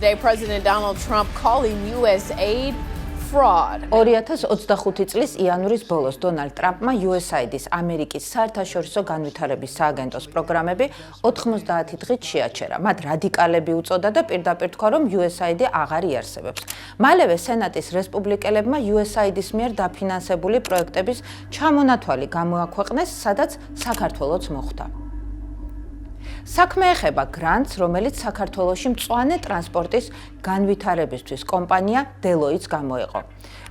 Today, President Donald Trump calling U.S. aid fraud. 2025 წლის იანვრის ბოლოს დონალდ ტრამპმა USAID-ის ამერიკის საერთაშორისო განვითარების სააგენტოს პროგრამები 90 დღით შეაჩერა. მათ რადიკალები უწოდა და პირდაპირ თქვა, რომ USAID აღარ იარსებებს. მალევე სენატის რესპუბლიკელებმა USAID-ის მიერ დაფინანსებული პროექტების ჩამონათვალი გამოაქვეყნეს, სადაც საქართველოც მოხვდა. საქმე ეხება გრანტს, რომელიც საქართველოში მწვანე ტრანსპორტის განვითარებისთვის კომპანია Deloitte-ს გამოეყო.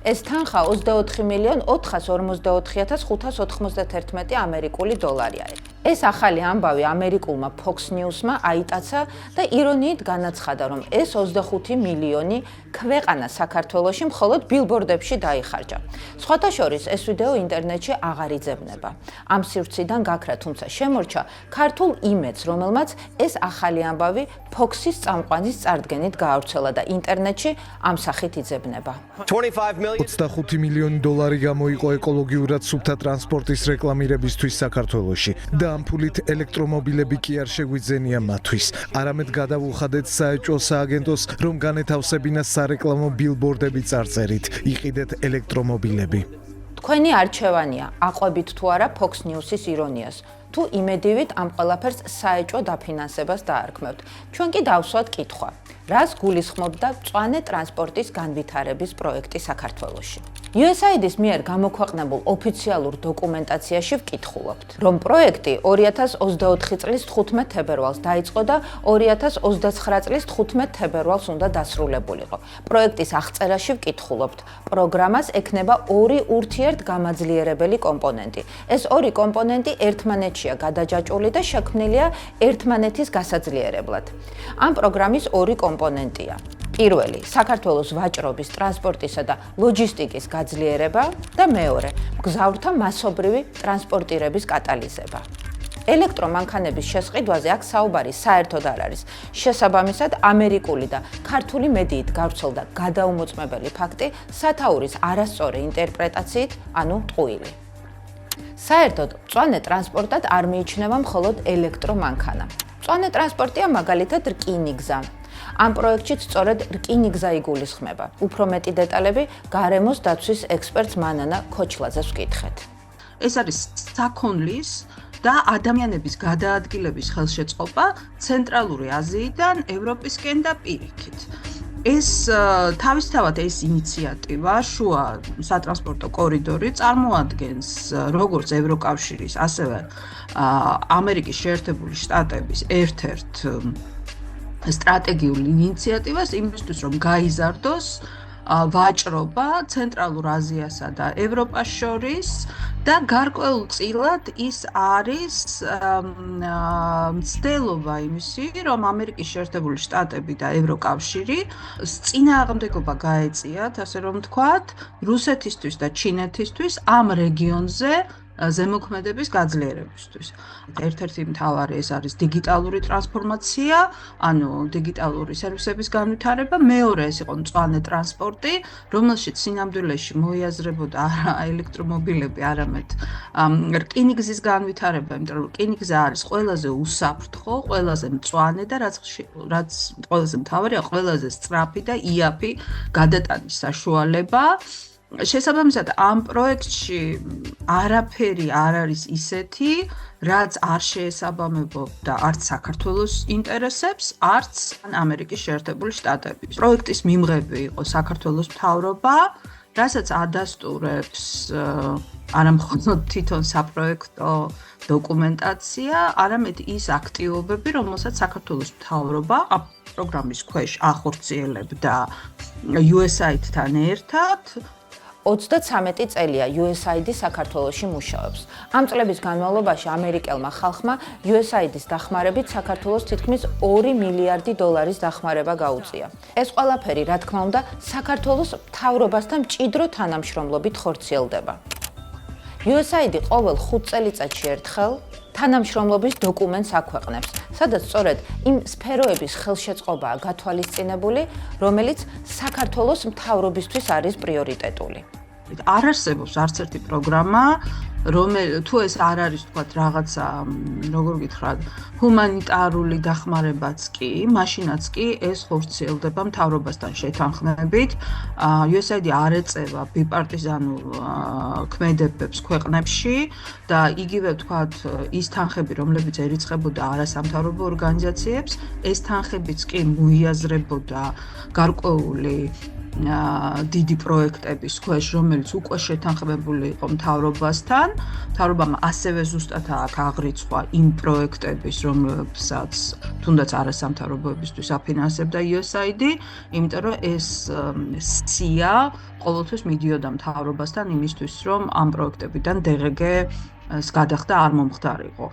ეს თანხა 24,444,591 ამერიკული დოლარია. ეს ახალი ამბავი ამერიკულმა Fox News-მა აიტაცა და ირონიით განაცხადა, რომ ეს 25 მილიონი ქვეყანა საქართველოში მხოლოდ ბილბორდებში დაიხარჯა. სხვათა შორის ეს ვიდეო ინტერნეტში აღარ იძებნება. ამ სივრციდან გაქრა, თუმცა შემორჩა ქართულ იმედს, რომელმაც ეს ახალი ამბავი Fox-ის წამყვანის წარდგენით გაავრცელა და ინტერნეტში ამ სახით იძებნება. 25 მილიონი დოლარი გამოიყო ეკოლოგიურად სუფთა ტრანსპორტის რეკლამირებისთვის საქართველოში და ამ ფულით ელექტრომობილები კი არ შეგვიძენია მათთვის. არამედ გადავუხადეთ საეჭვო სააგენტოს, რომ განეთავსებინა სარეკლამო ბილბორდები წარწერით, იყიდეთ ელექტრომობილები. თქვენი არჩევანია, აყვებით თუ არა Fox News-ის ირონიას. თუ იმედივით ამ ყველაფერს საეჭვო დაფინანსებას დაარქმევთ. ჩვენ კი დავსვათ კითხვა. რას გულისხმობდა მწვანე ტრანსპორტის განვითარების პროექტი საქართველოში? USAID-ის მიერ გამოქვეყნებულ ოფიციალურ დოკუმენტაციაში ვკითხულობთ, რომ პროექტი 2024 წლის 15 თებერვალს დაიწყო და 2029 წლის 15 თებერვალს უნდა დასრულებულიყო. პროექტის აღწერაში ვკითხულობთ, პროგრამას ექნება ორი ურთიერთგამაძლიერებელი კომპონენტი. ეს ორი კომპონენტი ერთმანეთშია გადაჯაჭვული და შექმნილია ერთმანეთის გასაძლიერებლად. ამ პროგრამის ორი კომპონენტია. პირველი, საქართველოს ვაჭრობის, ტრანსპორტისა და ლოჯისტიკის გაძლიერება და მეორე, მგზავრთა მასობრივი ტრანსპორტირების კატალიზება. ელექტრომანქანების შესყიდვაზე აქ საუბარი საერთოდ არ არის. შესაბამისად, ამერიკული და ქართული მედიით გავრცელდა გადაუმოწმებელი ფაქტი სათაურის არასწორი ინტერპრეტაციით, ანუ ტყუილი. საერთოდ, მწვანე ტრანსპორტად არ მიიჩნევა მხოლოდ ელექტრომანქანა. მწვანე ტრანსპორტია მაგალითად რკინიგზა. ამ პროექტშიც სწორედ რკინიგზა იგულისხმება. უფრო მეტი დეტალები გარემოს დაცვის ექსპერტს მანანა ქოჩლაძეს ვკითხეთ. ეს არის საქონლის და ადამიანების გადაადგილების ხელშეწყობა ცენტრალური აზიიდან ევროპისკენ და პირიქით. ეს თავისთავად ეს ინიციატივა შუა სატრანსპორტო კორიდორი წარმოადგენს როგორც ევროკავშირის, ასევე ამერიკის შეერთებული შტატების ერთ-ერთ სტრატეგიულ ინიციატივას იმისთვის, რომ გაიზარდოს ვაჭრობა ცენტრალურ აზიასა და ევროპას შორის და გარკვეულწილად ის არის მცდელობა იმისი, რომ ამერიკის შეერთებული შტატები და ევროკავშირი წინააღმდეგობა გაეწიათ, ასე რომ ვთქვათ, რუსეთისთვის და ჩინეთისთვის ამ რეგიონზე ზემოქმედების გაძლიერებისთვის. ერთ-ერთი მთავარი ეს არის დიგიტალური ტრანსფორმაცია, ანუ დიგიტალური სერვისების განვითარება, მეორე ეს იყო მწვანე ტრანსპორტი, რომელშიც სინამდვილეში მოიაზრებოდა არა ელექტრომობილები, არამედ რკინიგზის განვითარება, იმიტომ რომ რკინიგზა არის ყველაზე უსაფრთხო, ყველაზე მწვანე და რაც ყველაზე მთავარია, ყველაზე სწრაფი და იაფი გადატანის საშუალება. შესაბამისად, ამ პროექტში არაფერი არ არის ისეთი, რაც არ შეესაბამებოდა არც საქართველოს ინტერესებს, არც ამერიკის შეერთებული შტატების. პროექტის მიმღები იყო საქართველოს მთავრობა, რასაც ადასტურებს არა მხოლოდ თვითონ საპროექტო დოკუმენტაცია, არამედ ის აქტივობები, რომელსაც საქართველოს მთავრობა ამ პროგრამის ქვეშ ახორციელებდა USAID-თან ერთად. 33 წელია USAID საქართველოში მუშაობს. ამ წლების განმავლობაში ამერიკელმა ხალხმა USAID-ის დახმარებით საქართველოს თითქმის 2 მილიარდი დოლარის დახმარება გაუწია. ეს ყველაფერი, რა თქმა უნდა, საქართველოს მთავრობასთან მჭიდრო თანამშრომლობით ხორციელდება. USAID ყოველ 5 წელიწადში ერთხელ თანამშრომლობის დოკუმენტს აქვეყნებს, სადაც სწორედ იმ სფეროების ხელშეწყობაა გათვალისწინებული, რომელიც საქართველოს მთავრობისთვის არის პრიორიტეტული. არ არსებობს არც ერთი პროგრამა, თუ ეს არ არის თქვათ რაღაცა, როგორ გითხრათ, ჰუმანიტარული დახმარებაც კი, მაშინაც კი ეს ხორციელდება მთავრობასთან შეთანხმებით. USAID არ ეწევა ბიპარტიზანულ ქმედებებს ქვეყნებში და იგივე თქვათ ის თანხები, რომლებიც ერიცხებოდა არასამთავრობო ორგანიზაციებს, ეს თანხებიც კი მოიაზრებოდა გარკვეული დიდი პროექტების ქვეშ, რომელიც უკვე შეთანხმებული იყო მთავრობასთან. მთავრობამ ასევე ზუსტად აქ აღრიცხვა იმ პროექტების, რომლებსაც თუნდაც არასამთავრობოებისთვის აფინანსებდა USAID, იმიტომ რომ ეს სია ყოველთვის მიდიოდა მთავრობასთან იმისთვის, რომ ამ პროექტებიდან DGG-ს გადახდა არ მომხდარიყო.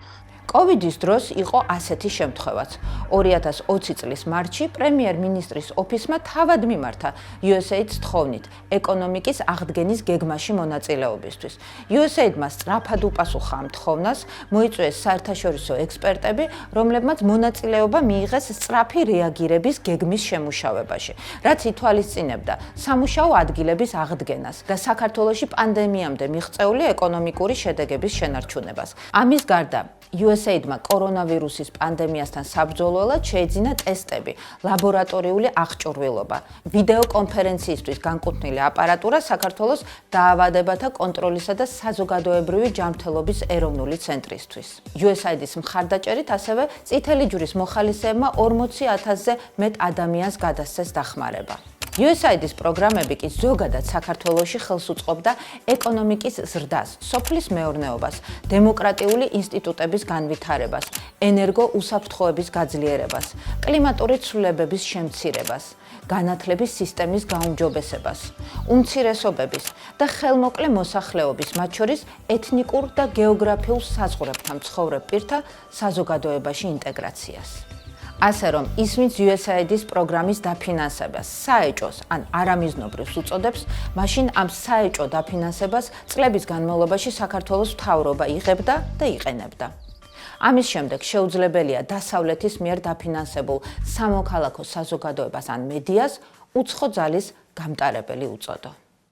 კოვიდის დროს იყო ასეთი შემთხვევაც. 2020 წლის მარტში პრემიერ-მინისტრის ოფისმა თავად მიმართა USAID-ს თხოვნით ეკონომიკის აღდგენის გეგმაში მონაწილეობისთვის. USAID-მა სწრაფად უპასუხა ამ თხოვნას, მოიწვიეს საერთაშორისო ექსპერტები, რომლებმაც მონაწილეობა მიიღეს სწრაფი რეაგირების გეგმის შემუშავებაში, რაც ითვალისწინებდა სამუშაო ადგილების აღდგენას და საქართველოში პანდემიამდე მიღწეული ეკონომიკური შედეგების შენარჩუნებას. ამის გარდა USAID-მა კორონავირუსის პანდემიასთან საბრძოლველად შეეძინა ტესტები, ლაბორატორიული აღჭურვილობა, ვიდეო კონფერენციისთვის განკუთვნილი აპარატურა საქართველოს დაავადებათა კონტროლისა და საზოგადოებრივი ჯანმრთელობის ეროვნული ცენტრისთვის. USAID-ის მხარდაჭერით ასევე წითელი ჯვრის მოხალისეებმა 40,000-ზე მეტ ადამიანს გადასცეს დახმარება. USAID-ის პროგრამები კი ზოგადად საქართველოში ხელს უწყობდა ეკონომიკის ზრდას, სოფლის მეურნეობას, დემოკრატიული ინსტიტუტების განვითარებას, ენერგო უსაფრთხოების გაძლიერებას, კლიმატური ცვლილებების შემცირებას, განათლების სისტემის გაუმჯობესებას, უმცირესობების და ხელმოკლე მოსახლეობის, მათ შორის ეთნიკურ და გეოგრაფიულ საზღვრებთან მცხოვრებ პირთა საზოგადოებაში ინტეგრაციას. ასე რომ ისმის USAID-ის პროგრამის დაფინანსებას საეჭოს ან არამიზნობრივს უწოდებს, მაშინ ამ საეჭო დაფინანსებას წლების განმავლობაში საქართველოს მთავრობა იღებდა და იყენებდა. ამის შემდეგ შეუძლებელია დასავლეთის მიერ დაფინანსებულ სამოქალაქო საზოგადოებას ან მედიას უცხო ძალის გამტარებელი უწოდო.